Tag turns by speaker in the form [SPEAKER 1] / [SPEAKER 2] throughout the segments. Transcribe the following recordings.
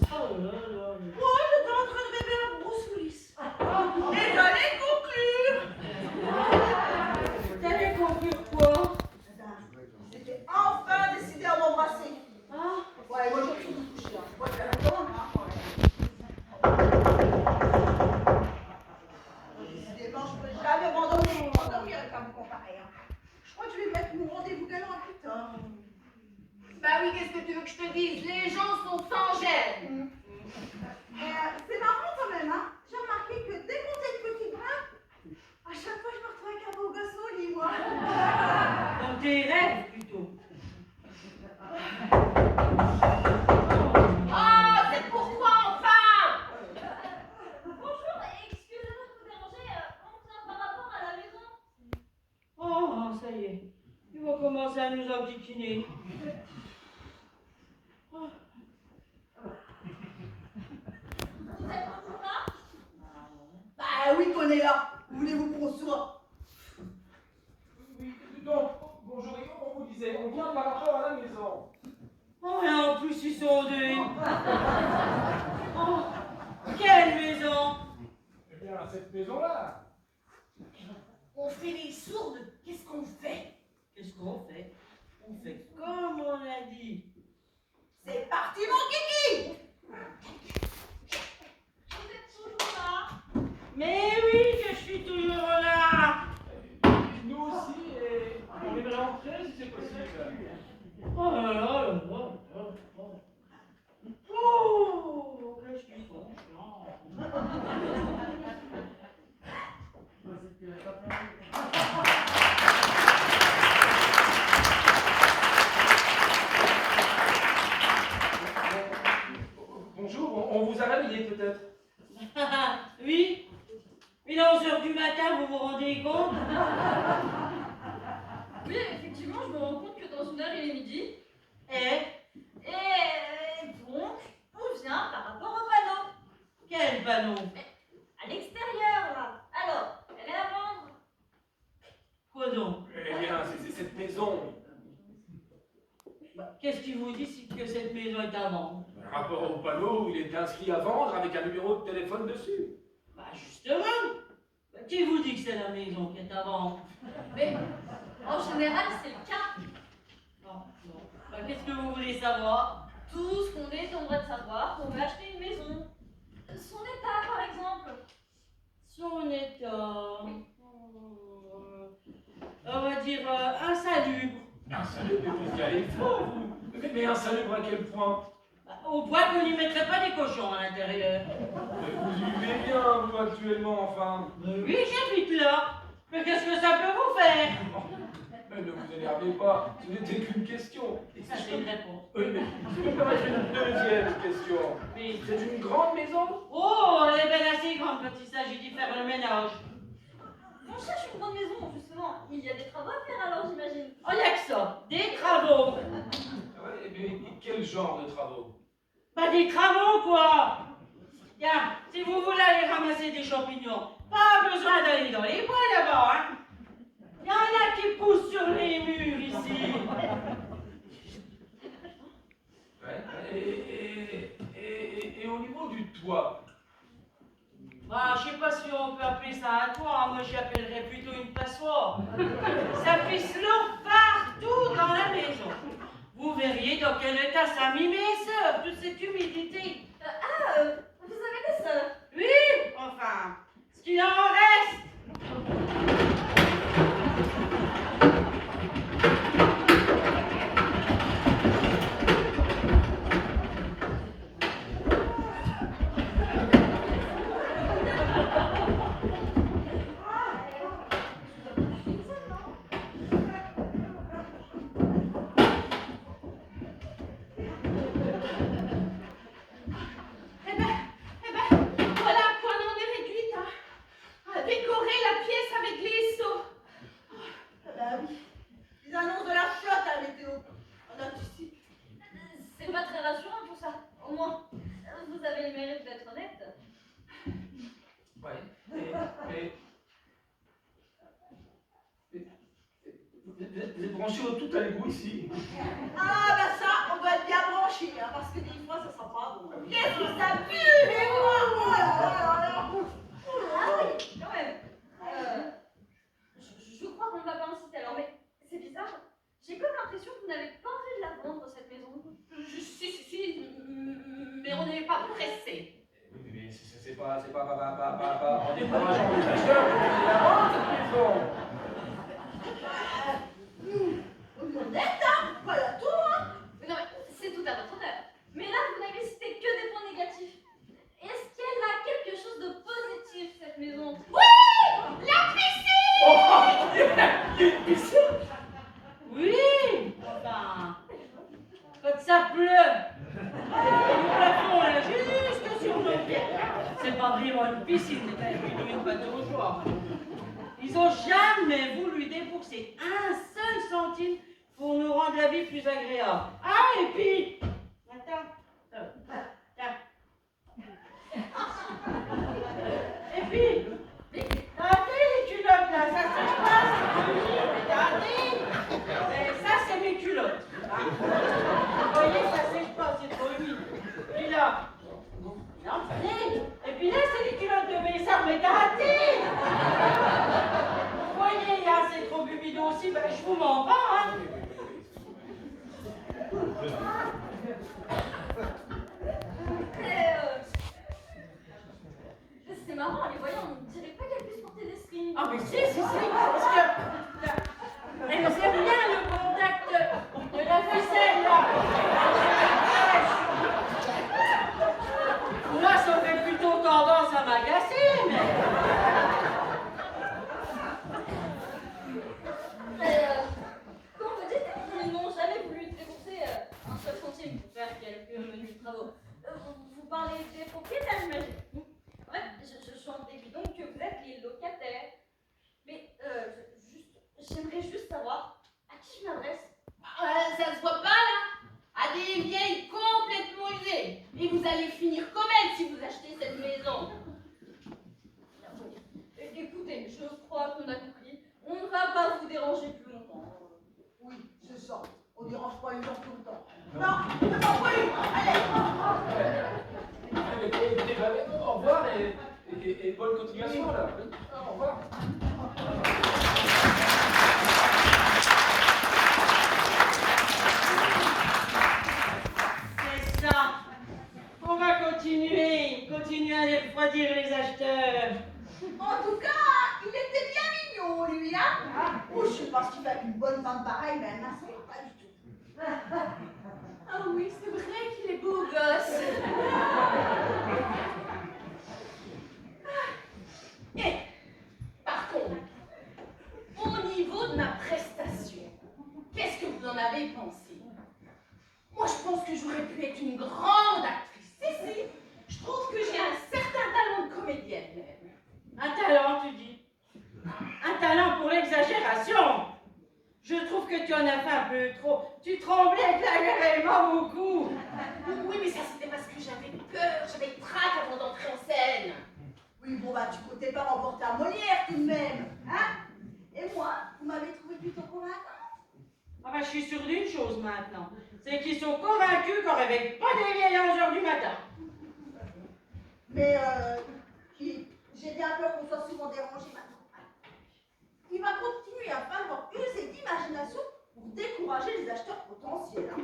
[SPEAKER 1] Oh là là.
[SPEAKER 2] Moi, j'étais en train de rêver à Bruce Willis. Et j'allais conclure.
[SPEAKER 1] T'avais conclure quoi?
[SPEAKER 2] C'était enfin décidé à m'embrasser.
[SPEAKER 1] Ah.
[SPEAKER 2] Ouais, moi, je suis couché. Moi, je vais attendre. Décidément, je ne peux jamais m'endormir avec un boucan pareil. Je crois que je vais mettre mon rendez-vous galant à plus tard.
[SPEAKER 3] Bah oui, qu'est-ce que tu veux que je te dise? Les gens sont sans gêne.
[SPEAKER 2] C'est marrant quand même, hein. J'ai remarqué que dès qu'on est petit brin, à chaque fois je me retrouve avec un beau gosse au lit, moi.
[SPEAKER 1] Dans tes rêves plutôt.
[SPEAKER 3] Oh, c'est pour toi enfin!
[SPEAKER 4] Bonjour, excusez-moi de vous déranger. On tient par rapport à la maison.
[SPEAKER 1] Oh, ça y est. Ils vont commencer à nous enquiquiner. Oh.
[SPEAKER 4] Vous êtes toujours là?
[SPEAKER 2] Bah oui qu'on est là. Où voulez-vous qu'on soit?
[SPEAKER 5] Oui, donc, bonjour, on vous disait, on vient par rapport à la maison.
[SPEAKER 1] Oh, et en plus, ils sont deux. Oh, quelle maison!
[SPEAKER 5] Eh bien, cette maison-là.
[SPEAKER 3] On fait les sourdes, qu'est-ce qu'on fait?
[SPEAKER 1] Qu'est-ce qu'on fait? On fait comme on a dit.
[SPEAKER 2] C'est parti, mon kiki!
[SPEAKER 4] Vous êtes toujours là?
[SPEAKER 1] Mais oui, que je suis toujours là!
[SPEAKER 5] Nous aussi, et on aimerait entrer si c'est possible.
[SPEAKER 1] Oh là là là là là là. Oh, que je suis confiant.
[SPEAKER 5] Bonjour, on vous a réveillé peut-être.
[SPEAKER 1] Oui? Il est 11h du matin, vous vous rendez compte?
[SPEAKER 4] Oui, effectivement, je me rends compte que dans une heure, il est midi.
[SPEAKER 1] Eh?
[SPEAKER 4] Et donc, on vient par rapport au panneau.
[SPEAKER 1] Quel panneau?
[SPEAKER 4] À l'extérieur, là. Alors, elle est à vendre.
[SPEAKER 1] Quoi donc?
[SPEAKER 5] Eh bien, c'est cette maison.
[SPEAKER 1] Qu'est-ce qui vous dit que cette maison est à vendre?
[SPEAKER 5] Par rapport au panneau, il est inscrit à vendre avec un numéro de téléphone dessus.
[SPEAKER 1] Bah justement! Qui vous dit que c'est la maison qui est à vendre?
[SPEAKER 4] Mais en général, c'est le cas.
[SPEAKER 1] Non, non. Bah, qu'est-ce que vous voulez savoir?
[SPEAKER 4] Tout ce qu'on est en droit de savoir, qu'on veut acheter une maison. Son état, par exemple.
[SPEAKER 1] Son état. On va dire insalubre.
[SPEAKER 5] Insalubre, mais vous y allez fort, vous. Mais insalubre à quel point?
[SPEAKER 1] Bah, au point qu'on n'y mettrait pas des cochons à l'intérieur.
[SPEAKER 5] Mais vous vivez bien, vous, actuellement, enfin.
[SPEAKER 1] Oui, j'habite là. Mais qu'est-ce que ça peut vous faire?
[SPEAKER 5] Mais ne vous énervez pas, ce n'était qu'une question.
[SPEAKER 1] Et ça, c'est une réponse.
[SPEAKER 5] Oui, mais je peux me permettre une deuxième question.
[SPEAKER 1] Oui.
[SPEAKER 5] C'est une grande maison?
[SPEAKER 1] Oh, elle est bien assez grande quand il s'agit d'y faire le ménage.
[SPEAKER 4] On cherche une grande maison, justement. Il y a des travaux à faire, alors, j'imagine.
[SPEAKER 1] Oh, il n'y a que ça. Des travaux.
[SPEAKER 5] Ouais, mais quel genre de travaux?
[SPEAKER 1] Pas des travaux, quoi. Tiens, si vous voulez aller ramasser des champignons, pas besoin d'aller dans les bois là-bas, hein. Il y en a qui poussent sur les murs ici.
[SPEAKER 5] Ouais, et au niveau du toit?
[SPEAKER 1] Bah, je sais pas si on peut appeler ça un toit, hein. Moi j'y appellerais plutôt une passoire. Ça pisse l'eau partout dans la maison. Vous verriez dans quel état ça m'a mis mes sœurs, toute cette humidité.
[SPEAKER 4] Vous avez des sœurs?
[SPEAKER 1] Oui, enfin, ce qu'il en reste.
[SPEAKER 3] Voilà à quoi on en est réduite, hein. À décorer la pièce avec les seaux.
[SPEAKER 2] Bah oui. Ils annoncent de la flotte à la météo. On a tout ici.
[SPEAKER 4] C'est pas très rassurant tout ça. Au moins, vous avez le mérite d'être honnête.
[SPEAKER 5] Ouais, vous êtes branché au tout à l'égout ici?
[SPEAKER 2] Ah bah ça, on doit être bien branché, hein, parce que des fois ça sent pas bon. Qu'est-ce que ça pue? Mais moi,
[SPEAKER 4] Ah oui, quand même. Je crois qu'on ne va pas inciter alors, mais c'est bizarre. J'ai comme l'impression que vous n'avez pas envie de la vendre, cette maison.
[SPEAKER 3] Si, mais on n'est pas pressé.
[SPEAKER 5] Oui, mais c'est pas en décourageant les acheteurs que vous allez la vendre, cette maison.
[SPEAKER 2] nous, on est hein, pas la tour, hein.
[SPEAKER 4] Mais non, mais c'est tout à votre honneur. Mais là, vous n'avez cité que des points négatifs. Est-ce qu'elle a quelque chose de positif, cette maison?
[SPEAKER 3] Oui! La piscine!
[SPEAKER 5] Oh, il y a une piscine.
[SPEAKER 1] Oui, enfin, quand ça pleut, le plafond là, juste sur nos pieds. C'est pas vraiment une piscine, c'est une pataugeoire. Ils ont jamais voulu débourser un seul centime pour nous rendre la vie plus agréable. Ah, et puis, attends, tiens. Et puis, regardez les culottes là, ça sèche pas, c'est joli, regardez. Mais ça, c'est mes culottes. Hein. Vous voyez, ça sèche pas, c'est trop humide. Puis là, non, regardez. Et puis là, c'est les culottes de mes sœurs, mais regardez. Vous voyez, là, c'est trop humide aussi, ben je vous mens pas, hein.
[SPEAKER 4] C'est marrant, en les voyant, on ne dirait pas qu'elle puisse porter des strings.
[SPEAKER 1] Ah mais si, parce que elle c'est bien le contact de la ficelle là. Moi ça fait plutôt tendance à m'agacer,
[SPEAKER 4] Quand vous dites qu'ils n'ont jamais voulu débourser un seul centime pour faire quelques menus travaux, vous parlez des propriétaires, j'imagine. En fait, j'en déduis donc que vous êtes les locataires. Mais j'aimerais juste savoir à qui je m'adresse.
[SPEAKER 3] Ça se voit pas là? À des vieilles complètement usées. Et vous allez finir comme elles si vous achetez cette maison.
[SPEAKER 4] Écoutez, je crois qu'on a compris. On ne va pas vous déranger plus longtemps.
[SPEAKER 2] Oui, c'est ça. On dérange pas les gens tout le temps. Non, c'est pas pris. Allez.
[SPEAKER 5] Écoutez, au revoir et bonne continuation là. Au revoir.
[SPEAKER 1] c'est ça. On va continuer à les refroidir les acheteurs.
[SPEAKER 2] En tout cas, il était bien mignon, lui, hein. Oh, je sais pas ce qu'il fait avec une bonne femme pareille, mais elle m'inspire pas du tout.
[SPEAKER 3] Ah oui, c'est vrai qu'il est beau gosse. Et, par contre, au niveau de ma prestation, qu'est-ce que vous en avez pensé? Moi, je pense que j'aurais pu être une grande actrice. Si, je trouve que j'ai un certain talent de comédienne même.
[SPEAKER 1] Un talent, tu dis. Un talent pour l'exagération. Je trouve que tu en as fait un peu trop. Tu tremblais carrément beaucoup.
[SPEAKER 3] Oui, mais ça c'était parce que j'avais peur, j'avais le trac avant d'entrer en scène.
[SPEAKER 2] Oui, bon, bah, tu comptais pas remporter un Molière tout de même, hein. Et moi, vous m'avez trouvé plutôt convaincante.
[SPEAKER 1] Ah bah, je suis sûre d'une chose maintenant. C'est qu'ils sont convaincus qu'on réveille pas des vieilles à 11h du matin.
[SPEAKER 2] Mais, j'ai bien peur qu'on soit souvent dérangé maintenant. Il va continuer à falloir user d'imagination pour décourager les acheteurs potentiels, hein.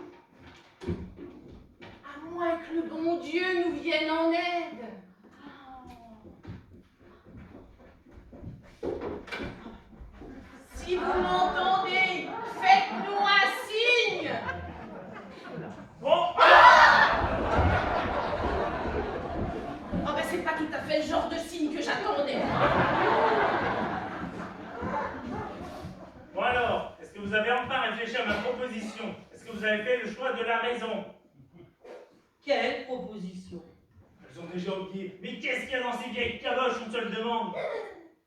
[SPEAKER 3] À moins que le bon Dieu nous vienne en aide. Si vous m'entendez, faites-nous un signe.
[SPEAKER 5] Bon.
[SPEAKER 3] Oh ben c'est pas tout à fait le genre de signe que j'attendais.
[SPEAKER 6] Bon alors, est-ce que vous avez enfin réfléchi à ma proposition? Est-ce que vous avez fait le choix de la maison?
[SPEAKER 1] Quelle proposition?
[SPEAKER 6] Ils ont déjà oublié. Mais qu'est-ce qu'il y a dans ces vieilles caboches? Une seule demande.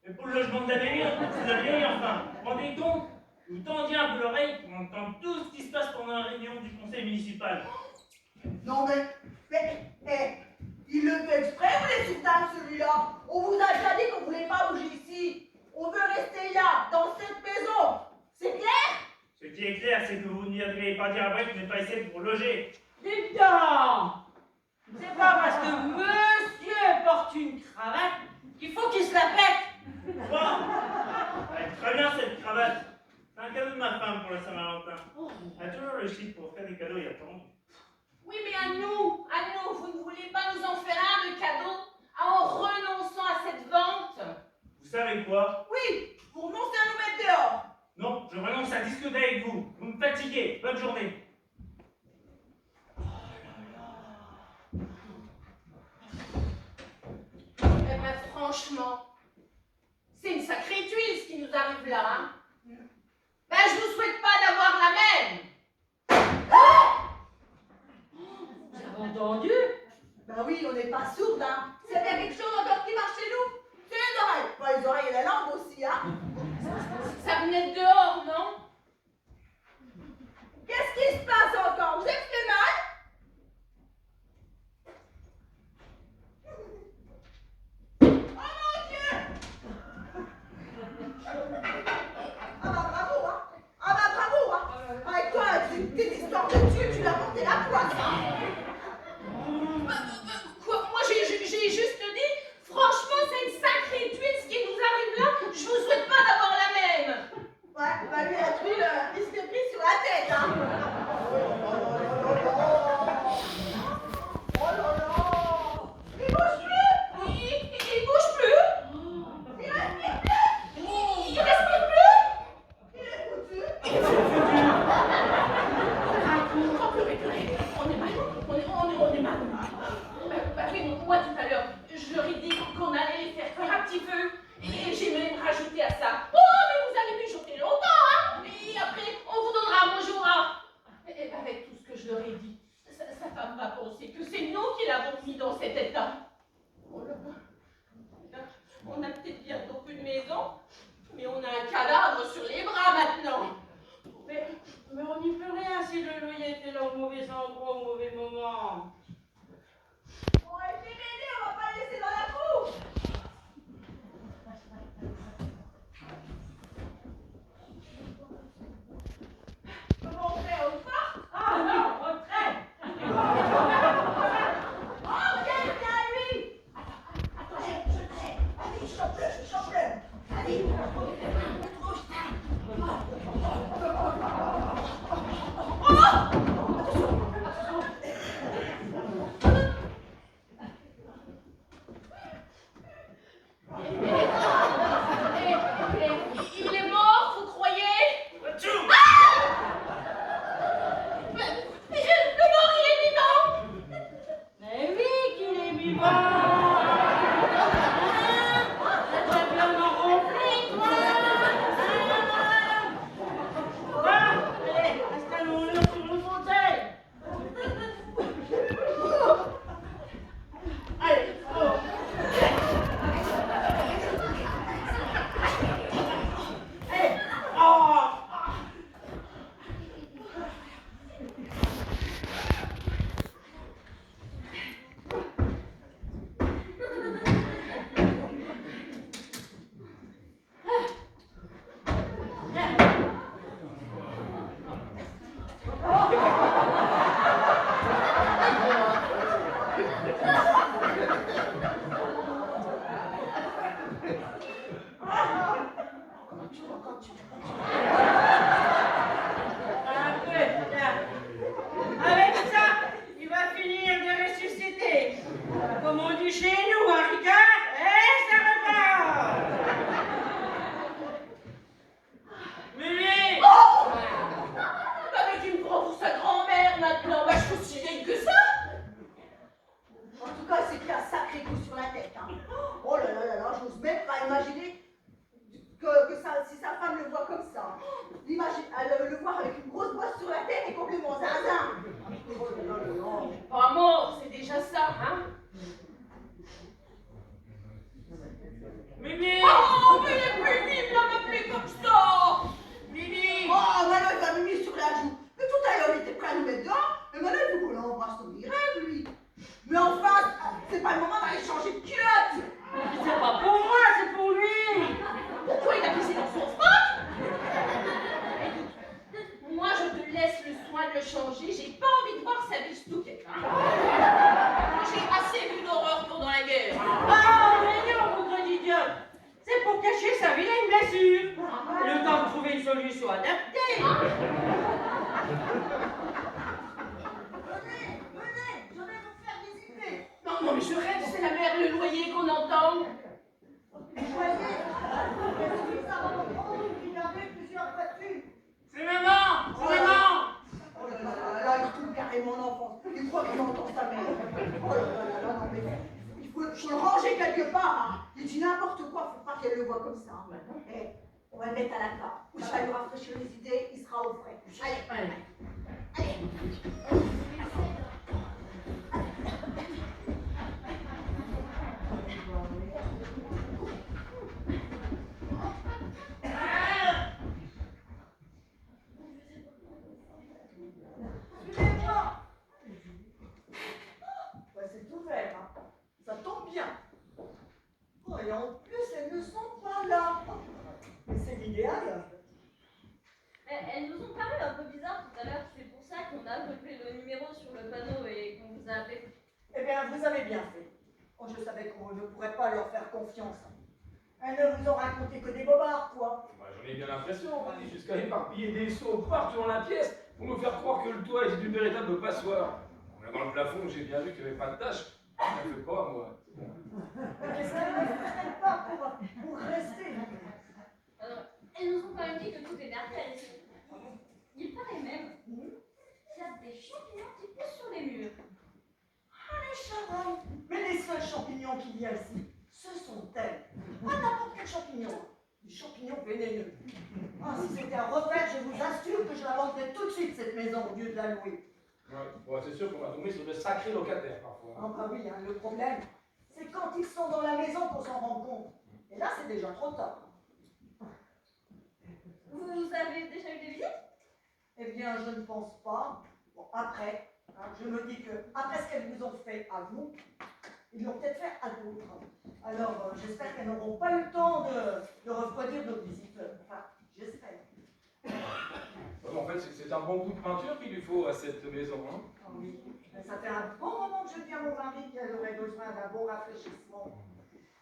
[SPEAKER 6] Mais pour le logement de la vieille, c'est la vieille enfin. Vous vous rendez compte? Vous tendiez un peu l'oreille pour entendre tout ce qui se passe pendant la réunion du conseil municipal.
[SPEAKER 2] Non mais, il le fait exprès, vous les soutanes, celui-là. On vous a déjà dit qu'on voulait pas bouger ici. On veut rester là, dans cette maison. C'est clair?
[SPEAKER 6] Ce qui est clair, c'est que vous n'y devez pas dire après que vous n'êtes pas ici pour loger.
[SPEAKER 1] Dites donc! C'est pas parce que monsieur porte une cravate qu'il faut qu'il se la pète.
[SPEAKER 6] Quoi? Ouais, très bien cette cravate. C'est un cadeau de ma femme pour le Saint-Valentin. Elle a toujours le chic pour faire des cadeaux, il y a pas longtemps.
[SPEAKER 3] Oui, mais à nous, vous ne voulez pas nous en faire un de cadeau en renonçant à cette vente?
[SPEAKER 6] Vous savez quoi?
[SPEAKER 2] Oui, vous renoncez à nous mettre dehors.
[SPEAKER 6] Non, je renonce à discuter avec vous. Vous me fatiguez. Bonne journée.
[SPEAKER 3] Eh ben franchement, c'est une sacrée tuile ce qui nous arrive là, hein. Ben je vous souhaite pas d'avoir la même.
[SPEAKER 1] Vous avez entendu?
[SPEAKER 2] Ben oui, on n'est pas sourds, hein. C'est bien quelque chose encore qui marche chez nous. C'est les oreilles. Pas les oreilles et la langue aussi, hein.
[SPEAKER 3] Ça venait de dehors, non?
[SPEAKER 2] Qu'est-ce qui se passe encore? Vous êtes fait mal? Oh mon Dieu! Ah bah bravo, hein. Ah bah bravo, hein. Avec toi, tes histoires de Dieu, tu l'as porté la poisse, hein.
[SPEAKER 3] Quoi? Moi j'ai juste dit, franchement c'est une sacrée tuile ce qui nous arrive là. Je vous souhaite pas d'avoir la même.
[SPEAKER 2] Ouais, bah lui, la tuile, il se l'est pris sur la tête, hein. Oh là là! Il bouge plus!
[SPEAKER 3] Il bouge plus.
[SPEAKER 2] Il respire plus!
[SPEAKER 3] Il respire plus.
[SPEAKER 2] Il est foutu!
[SPEAKER 3] Oh, purée. On est mal. On est mal. Bah oui, moi tout à l'heure, je leur ai dit qu'on allait les faire faire un petit peu. Et j'ai même rajouté à ça. Oh, mais vous allez mijoter longtemps, hein. Et après, on vous donnera à manger au rat. Et avec tout ce que je leur ai dit, sa femme va penser que c'est nous qui l'avons mis dans cet état. Oh là là. On a peut-être bientôt plus de maison, mais on a un cadavre sur les bras maintenant.
[SPEAKER 1] Mais on n'y peut rien si le loyer était là au mauvais endroit, au mauvais moment.
[SPEAKER 2] On va essayer d'aider, on va pas le laisser dans la boue! Comment on fait? On part?
[SPEAKER 1] Ah non, retrait!
[SPEAKER 2] Oh, viens lui! Attends, allez, chope-le! Allez!
[SPEAKER 3] Il est mort, vous croyez?
[SPEAKER 6] Tchou!
[SPEAKER 3] Mais le mort, il est vivant!
[SPEAKER 1] Mais oui qu'il est vivant! T'as bien en rempli, toi! Allez, installons-le sur le fauteuil! Allez, oh. Allez, oh. Un peu, tiens. Avec ça, il va finir de ressusciter. Comme on dit chez nous, hein, Ricard? Et ça repart! Mémé!
[SPEAKER 3] Avec une pour sa grand-mère maintenant, bah, je suis aussi vieille que ça.
[SPEAKER 2] En tout cas, c'est pris un sacré coup sur la tête, hein. Oh là là là là, j'ose même pas imaginer si sa femme le voit comme ça. Le voir avec une grosse bosse sur la tête et complètement zinzin. Oh là là là là.
[SPEAKER 3] Pas mort, c'est déjà ça, hein.
[SPEAKER 6] Mémé!
[SPEAKER 3] Oh, mais il est pénible de m'appeler comme ça.
[SPEAKER 6] Mimi!
[SPEAKER 2] Oh, maintenant il va me mis sur la joue. Mais tout à l'heure, il était prêt à nous mettre dehors. Et maintenant, il faut qu'on l'embrasse comme il rêve, lui. Mais enfin, c'est pas le moment d'aller changer de culotte.
[SPEAKER 1] C'est pas pour moi, c'est pour lui!
[SPEAKER 3] Pourquoi il a pissé dans son froc? Écoute, moi je te laisse le soin de le changer, j'ai pas envie de voir sa biche touquette. Hein. j'ai assez vu d'horreur pendant la guerre.
[SPEAKER 1] Ah, mais non, mon grande idiote. C'est pour cacher sa vilaine blessure. Le temps de trouver une solution adaptée.
[SPEAKER 2] Venez, venez, je vais vous faire visiter.
[SPEAKER 3] Non, non, mais je rêve, c'est la mer, le loyer qu'on entend.
[SPEAKER 2] Vous voyez, suffisamment grand qu'il y avait plusieurs voitures.
[SPEAKER 6] C'est maman! C'est maman!
[SPEAKER 2] Oh là là, là, il fout carrément l'enfance. Il croit qu'il entend sa mère. Oh là là, non mais il faut le ranger quelque part. Hein. Il dit n'importe quoi, faut pas qu'elle le voie comme ça. Eh, on va le mettre à la table. Ça va lui rafraîchir les idées, il sera au frais. Allez, allez. Suivez-moi. Ouais, c'est ouvert, hein. Ça tombe bien. Oh, et en plus, elles ne sont pas là. Mais c'est l'idéal.
[SPEAKER 4] Elles nous ont paru un peu bizarres tout à l'heure, c'est pour ça qu'on a relevé le numéro sur le panneau et qu'on vous a appelé.
[SPEAKER 2] Eh bien, vous avez bien fait. Oh, je savais qu'on ne pourrait pas leur faire confiance. Elles ne vous ont raconté que des bobards, quoi.
[SPEAKER 5] Bah, j'en ai bien l'impression, on dit jusqu'à éparpiller des seaux partout dans la pièce pour nous faire croire que le toit était une véritable passoire. En regardant le plafond, j'ai bien vu qu'il n'y avait pas de tache. Je ne fais pas, moi.
[SPEAKER 2] Qu'est-ce qu'elles ne feraient pas pour rester?
[SPEAKER 4] Elles nous ont quand même dit que tout était arcade ici. Il paraît même qu'il y a des champignons qui poussent sur les murs.
[SPEAKER 2] Ah, les charogne. Mais les seuls champignons qu'il y a ici, ce sont elles. Pas n'importe quel champignon. Des champignons vénéneux. Ah, si c'était un refaire, je vous assure que je la vendrais tout de suite, cette maison, au lieu de la louer.
[SPEAKER 5] Ouais, bon, c'est sûr qu'on va tomber sur de sacrés locataires parfois.
[SPEAKER 2] Ah bah oui, hein, le problème, c'est quand ils sont dans la maison qu'on s'en rend compte. Et là, c'est déjà trop tard.
[SPEAKER 4] Vous avez déjà eu des visites?
[SPEAKER 2] Eh bien, je ne pense pas. Bon, après, hein, je me dis que après ce qu'elles vous ont fait à vous, ils l'ont peut-être fait à d'autres. Alors, j'espère qu'elles n'auront pas eu le temps de refroidir nos visiteurs. Enfin, j'espère.
[SPEAKER 5] Bon, en fait, c'est un bon coup de peinture qu'il lui faut à cette maison. Hein.
[SPEAKER 2] Ah oui, ça fait un bon moment que je dis à mon mari qu'elle aurait besoin d'un bon rafraîchissement.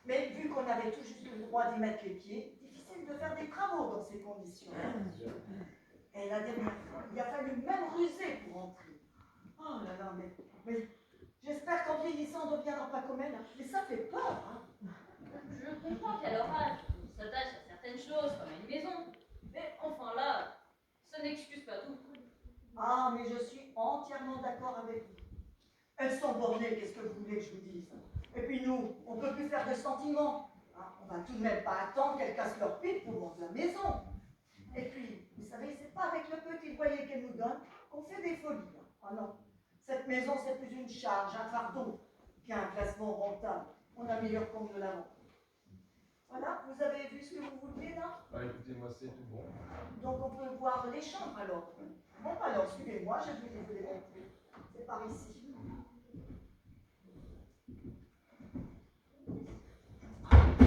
[SPEAKER 2] Mais vu qu'on avait tout juste le droit d'y mettre les pieds, difficile de faire des travaux dans ces conditions. Et la dernière fois, il a fallu même ruser pour entrer. Oh là là, mais j'espère qu'en vieillissant, on ne deviendra pas comme elle. Hein. Mais ça fait peur. Hein.
[SPEAKER 4] Je comprends qu'à leur âge, on s'attache à certaines choses, comme à une maison. Mais enfin là, ça n'excuse pas tout.
[SPEAKER 2] Ah, mais je suis entièrement d'accord avec vous. Elles sont bornées, qu'est-ce que vous voulez que je vous dise? Et puis nous, on ne peut plus faire de sentiments. Hein, on va tout de même pas attendre qu'elles cassent leur pipe pour vendre la maison. Et puis, vous savez, c'est pas avec le petit loyer qu'elles nous donnent qu'on fait des folies. Ah non, cette maison, c'est plus une charge, un fardeau, qu'un placement rentable. On a meilleur compte de la vente. Voilà, vous avez vu ce que vous vouliez là?
[SPEAKER 5] Bah écoutez, moi c'est tout bon.
[SPEAKER 2] Donc on peut voir les chambres alors. Bon, alors suivez-moi, je vais vous les montrer. C'est par ici. Vous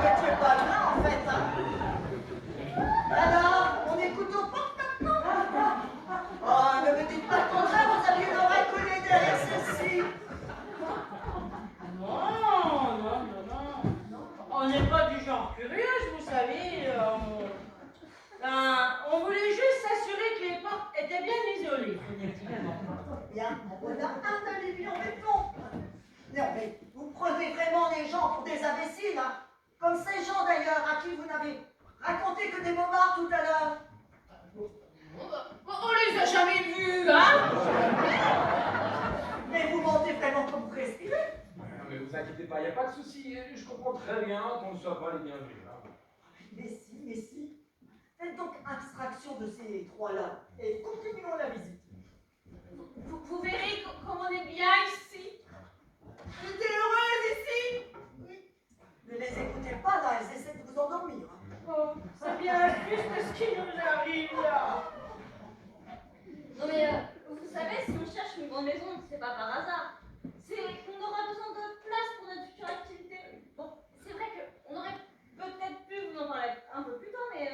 [SPEAKER 2] n'étiez pas là en fait, hein? Alors, on écoute aux portes maintenant? Oh, ne me dites pas le contraire, vous aviez l'oreille collée derrière celle-ci.
[SPEAKER 1] Non. On n'est pas du genre curieuse, vous savez. On voulait juste s'assurer que les portes étaient bien isolées.
[SPEAKER 2] Bien, en voilà un alibi en béton. Non, mais vous prenez vraiment les gens pour des imbéciles, hein? Comme ces gens d'ailleurs à qui vous n'avez raconté que des bobards tout à l'heure.
[SPEAKER 3] On les a jamais vus, hein?
[SPEAKER 2] Mais vous mentez vraiment comme vous respirez.
[SPEAKER 5] Non, mais vous inquiétez pas, il n'y a pas de souci. Je comprends très bien qu'on ne soit pas les bienvenus. Hein.
[SPEAKER 2] Mais si. Faites donc abstraction de ces trois-là et continuons la visite.
[SPEAKER 3] Vous verrez comme on est bien ici.
[SPEAKER 2] J'étais heureuse ici. Oui. Ne les écoutez pas là, elles essaient de vous endormir. Hein.
[SPEAKER 1] Oh, c'est bien juste ce qui nous arrive là.
[SPEAKER 4] Non mais, vous savez, si on cherche une grande maison, c'est pas par hasard. C'est qu'on aura besoin de place pour notre future activité. Bon, c'est vrai qu'on aurait peut-être pu vous en parler un peu plus tôt, mais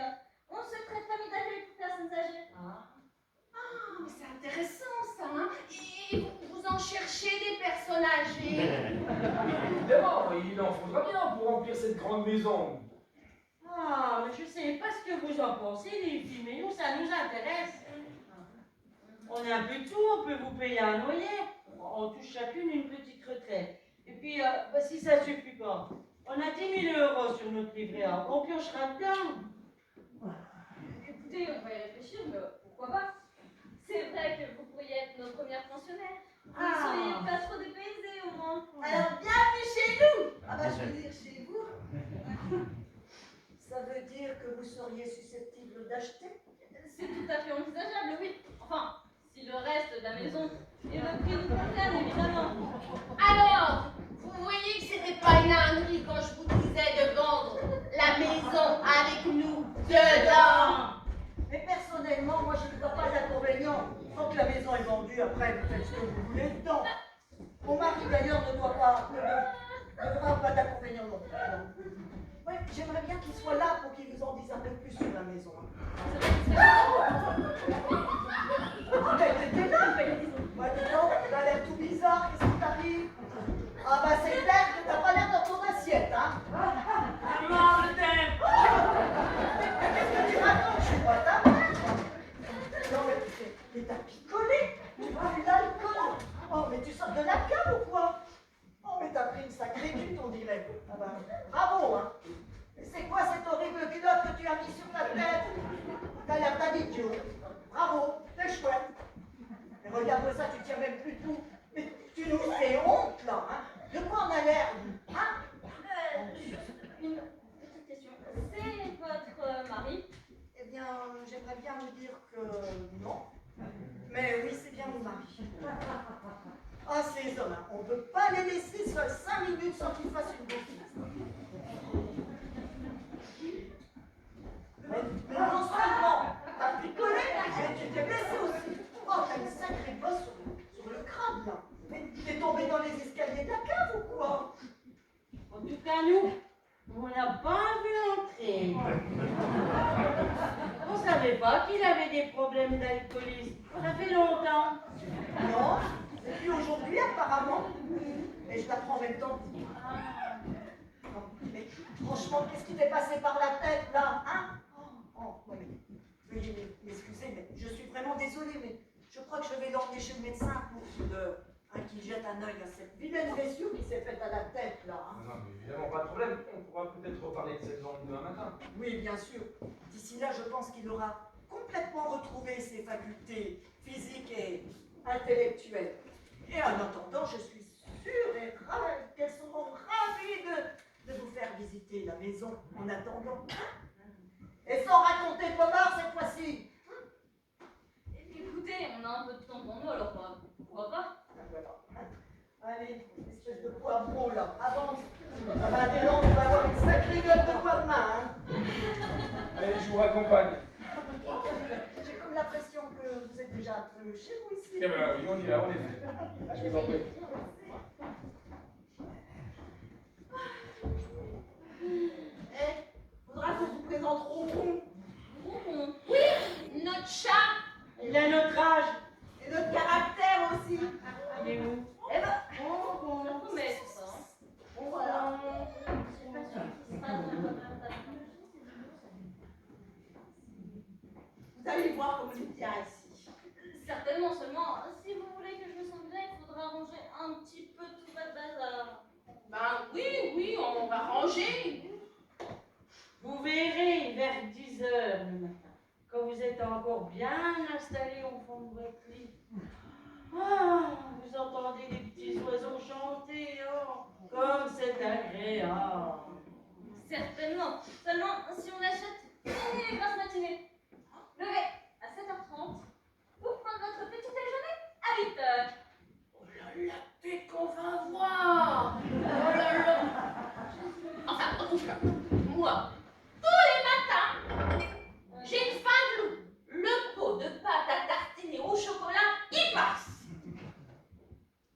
[SPEAKER 4] on se traite famille d'accueil pour personnes âgées.
[SPEAKER 3] Ah, mais c'est intéressant ça, hein? Et vous en en chercher des personnes âgées.
[SPEAKER 5] Évidemment, il en faudra bien pour remplir cette grande maison.
[SPEAKER 1] Ah, mais je sais pas ce que vous en pensez, les filles, mais nous, ça nous intéresse. On a un peu de tout, on peut vous payer un loyer. On touche chacune une petite retraite. Et puis, bah, si ça suffit pas, on a 10 000 euros sur notre livret A. On piochera dedans.
[SPEAKER 4] Écoutez, on va y réfléchir, mais pourquoi pas? C'est vrai que vous pourriez être nos premières pensionnaires. Vous ne seriez pas trop dépaysés au moins.
[SPEAKER 2] Alors, bienvenue chez nous. Ah bah, je veux dire chez vous. Ça veut dire que vous seriez susceptible d'acheter?
[SPEAKER 4] C'est tout à fait envisageable, oui. Enfin, si le reste de la maison et le prix nous concerne, évidemment.
[SPEAKER 3] Alors, vous voyez que c'était pas une ânerie quand je vous disais de vendre la maison avec nous dedans.
[SPEAKER 2] Mais personnellement, moi, je ne vois pas d'inconvénient. Tant que la maison est vendue, après, vous faites ce que vous voulez dedans. Mon mari, d'ailleurs, ne voit pas d'inconvénient non plus. Oui, j'aimerais bien qu'il soit là pour qu'il vous en dise un peu plus sur la maison. Mais t'étais là, mais bah, dis donc, t'as l'air tout bizarre, qu'est-ce qui t'arrive? Ah bah c'est clair que t'as pas l'air dans ton assiette, hein?
[SPEAKER 1] Maman, je t'aime.
[SPEAKER 2] Qu'est-ce que tu racontes? Je suis pas ta mère. Non mais t'as picolé, tu bois de l'alcool. Oh mais tu sors de la cave ou quoi? Oh mais t'as pris une sacrée chute on dirait. Ah bah, bravo hein. Et c'est quoi cette horrible culotte que tu as mis sur ta tête? T'as l'air d'un idiot. Bravo, c'est chouette. Mais regarde ça, tu tiens même plus debout. Mais tu nous fais honte là, hein? De quoi on a l'air, hein?
[SPEAKER 4] Une petite question. C'est votre mari?
[SPEAKER 2] Eh bien, j'aimerais bien vous dire que non. Mais oui, c'est bien mon mari. Ah, ces hommes, hein, on ne peut pas les laisser seuls 5 minutes sans qu'ils fassent une bêtise. Mais non seulement t'as picolé, mais tu t'es blessé aussi. Oh, t'as une sacrée bosse sur le crâne, là. Mais t'es tombé dans les escaliers de la cave ou quoi?
[SPEAKER 1] En tout cas, nous, on l'a pas vu entrer. On savait pas qu'il avait des problèmes d'alcoolisme. Ça fait longtemps.
[SPEAKER 2] Non, et puis aujourd'hui, apparemment. Et je t'apprends en même temps. Non, mais franchement, qu'est-ce qui t'est passé par la tête, là, hein? Oh, non, mais veuillez m'excuser, mais je suis vraiment désolée, mais je crois que je vais l'emmener chez le médecin pour qu'il jette un œil à cette vilaine blessure qui s'est faite à la tête, là. Hein.
[SPEAKER 5] Non, mais évidemment, pas de problème. On pourra peut-être reparler de cette lampe demain matin.
[SPEAKER 2] Oui, bien sûr. D'ici là, je pense qu'il aura complètement retrouvé ses facultés physiques et intellectuelles. Et en attendant, je suis sûre qu'elles seront ravies de vous faire visiter la maison en attendant. Et sans raconter de bobards cette fois-ci.
[SPEAKER 4] Écoutez, on a un peu de temps pour nous, alors pourquoi pas?
[SPEAKER 2] Voilà. Allez, espèce de poivron là, avance. Ça va aller long, on va avoir une sacrée gueule de poivre main. Hein.
[SPEAKER 5] Allez, je vous raccompagne.
[SPEAKER 2] J'ai comme l'impression que vous êtes déjà un peu chez vous ici.
[SPEAKER 5] Eh ben oui, on y va, on est fait. Je vous en prie.
[SPEAKER 2] Faudra que vous présente Ronron.
[SPEAKER 3] Oui, notre chat.
[SPEAKER 1] Il a notre âge.
[SPEAKER 2] Et notre caractère aussi.
[SPEAKER 1] Il est où?
[SPEAKER 2] Eh ben,
[SPEAKER 4] Ça promet tout ça.
[SPEAKER 2] bon voilà.
[SPEAKER 4] Je suis pas sûre que ce sera une représentation.
[SPEAKER 2] Vous allez voir comme il tient ici.
[SPEAKER 4] Certainement, seulement, si vous voulez que je me sente bien, il faudra ranger un petit peu tout votre bazar.
[SPEAKER 3] Ben oui, on va ranger.
[SPEAKER 1] Vous verrez vers 10 heures le matin, quand vous êtes encore bien installé au fond de votre lit. Ah, vous entendez les petits oiseaux chanter, oh, comme c'est agréable.
[SPEAKER 4] Certainement. Seulement, si on achète une grasse matinée, levez à 7h30 pour prendre votre petit déjeuner à 8h.
[SPEAKER 3] Oh là là, dès qu'on va voir. Oh là là. Enfin, en tout cas, moi, tous les matins, j'ai une faim de loup. Le pot de pâte à tartiner au chocolat, il passe.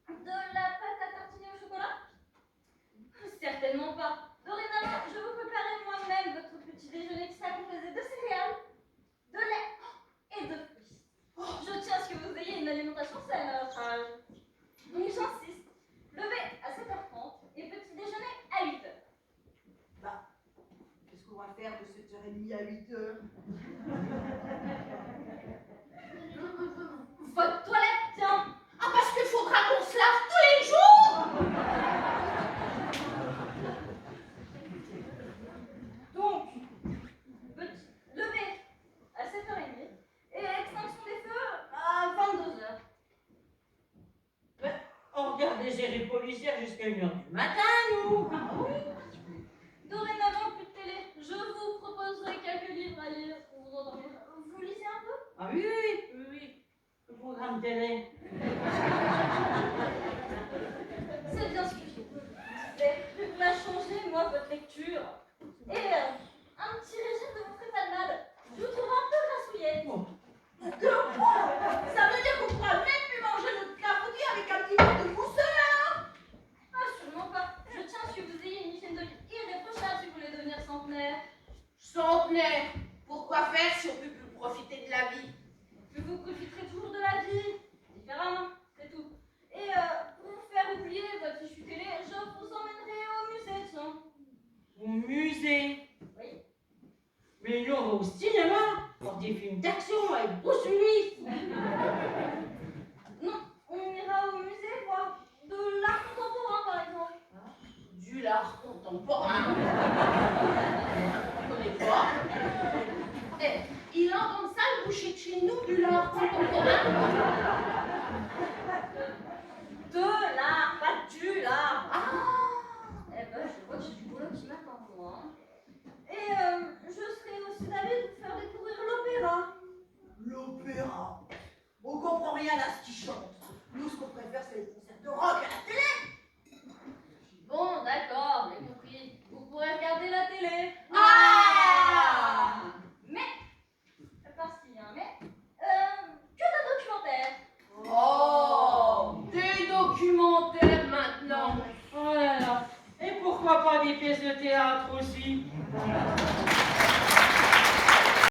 [SPEAKER 4] De la pâte à tartiner au chocolat? Certainement pas. Dorénavant, je vous préparerai moi-même votre petit déjeuner qui sera composé de céréales, de lait
[SPEAKER 1] policières jusqu'à 1h du matin, nous.
[SPEAKER 4] Dorénavant, plus de télé. Je vous proposerai quelques livres à lire pour vous endormir. Vous lisez un peu?
[SPEAKER 1] Ah oui, oui, oui, oui. Le programme télé.
[SPEAKER 4] C'est bien ce que je vous disais. On a changé, moi, votre lecture. Et un petit régime ne vous ferait pas de mal. Je vous trouve un peu grassouillette.
[SPEAKER 2] De quoi? Ça veut dire qu'on pourra même plus manger notre clafoutis avec un petit peu de mousseux, alors?
[SPEAKER 4] Ah, sûrement pas. Je tiens à ce que vous ayez une hygiène de vie irréprochable si vous voulez devenir centenaire.
[SPEAKER 3] Centenaire, pourquoi faire si on peut plus profiter de la vie?
[SPEAKER 4] Que vous profiterez toujours de la vie. Différemment, c'est tout. Et pour vous faire oublier votre fichu télé, je vous emmènerai au musée, tiens.
[SPEAKER 1] Au musée.
[SPEAKER 4] Oui.
[SPEAKER 1] Mais nous, on va au cinéma pour des films d'action avec Bruce Willis.
[SPEAKER 4] Non, on ira au musée voir de l'art contemporain, par exemple.
[SPEAKER 3] Du l'art contemporain. On connaît pas. Eh, il entend ça le boucher de chez nous, du l'art contemporain.
[SPEAKER 4] De l'art, pas du l'art.
[SPEAKER 3] Ah,
[SPEAKER 4] Eh ben, je vois que j'ai du boulot qui m'attend, moi. Et je serai aussi d'avis de vous faire découvrir l'opéra.
[SPEAKER 2] L'opéra. On comprend rien à ce qu'ils chantent. Nous, ce qu'on préfère, c'est les concerts de rock à la télé.
[SPEAKER 4] Bon, d'accord, j'ai compris. Vous pourrez regarder la télé.
[SPEAKER 3] ah,
[SPEAKER 4] Mais, parce qu'il y a un mais, que de documentaires.
[SPEAKER 3] oh, des documentaires maintenant.
[SPEAKER 1] Oh là là. Et pourquoi pas des pièces de théâtre aussi?